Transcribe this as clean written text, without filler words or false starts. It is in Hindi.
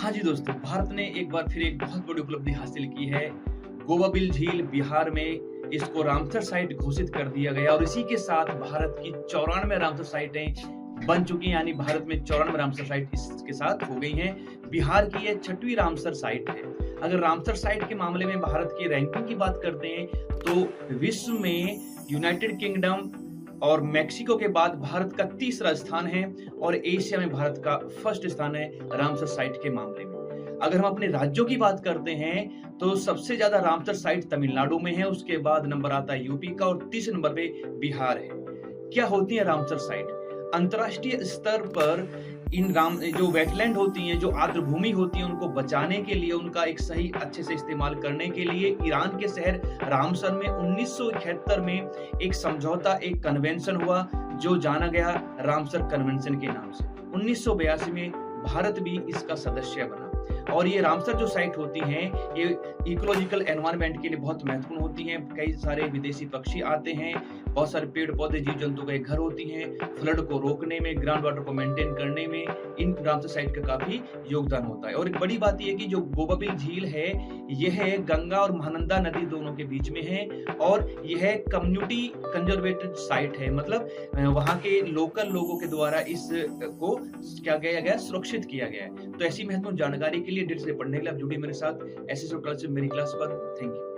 हाँ जी दोस्तों, भारत ने एक बार फिर एक बहुत बड़ी उपलब्धि हासिल की है। गोवाबिल झील बिहार में इसको रामसर साइट घोषित कर दिया गया और इसी के साथ भारत की 94 रामसर साइटें बन चुकी हैं, यानी भारत में 94 रामसर साइट इसके साथ हो गई हैं। बिहार की ये 6वीं रामसर साइट है। अगर रामसर साइट के मामले में भारत की रैंकिंग की बात करते हैं, तो विश्व में यूनाइटेड किंगडम और मेक्सिको के बाद भारत का तीसरा स्थान है और एशिया में भारत का फर्स्ट स्थान है रामसर साइट के मामले में। अगर हम अपने राज्यों की बात करते हैं तो सबसे ज्यादा रामसर साइट तमिलनाडु में है, उसके बाद नंबर आता है यूपी का और तीसरे नंबर पे बिहार है। क्या होती है रामसर साइट? अंतर्राष्ट्रीय स्तर पर इन जो वेटलैंड होती हैं, जो आर्द्र भूमि होती है, उनको बचाने के लिए, उनका एक सही अच्छे से इस्तेमाल करने के लिए ईरान के शहर रामसर में 1971 में एक समझौता, एक कन्वेंशन हुआ जो जाना गया रामसर कन्वेंशन के नाम से। 1982 में भारत भी इसका सदस्य बना और ये रामसर जो साइट होती हैं, ये इकोलॉजिकल एनवायरनमेंट के लिए बहुत महत्वपूर्ण होती हैं। कई सारे विदेशी पक्षी आते हैं, बहुत सारे पेड़ पौधे जीव जंतु के घर होती हैं। फ्लड को रोकने में, ग्राउंड वाटर को मेंटेन करने में इन रामसर साइट का काफी योगदान होता है। और एक बड़ी बात यह कि जो गोवाबिल झील है, यह गंगा और महानंदा नदी दोनों के बीच में है और यह कम्युनिटी कंजर्वेटेड साइट है, मतलब वहाँ के लोकल लोगों के द्वारा इस को क्या किया गया, सुरक्षित किया गया है। तो ऐसी महत्वपूर्ण जानकारी के लिए डिटेल से पढ़ने के लिए आप जुड़िए मेरे साथ एसएस कॉलेज से मेरी क्लास पर। Thank you.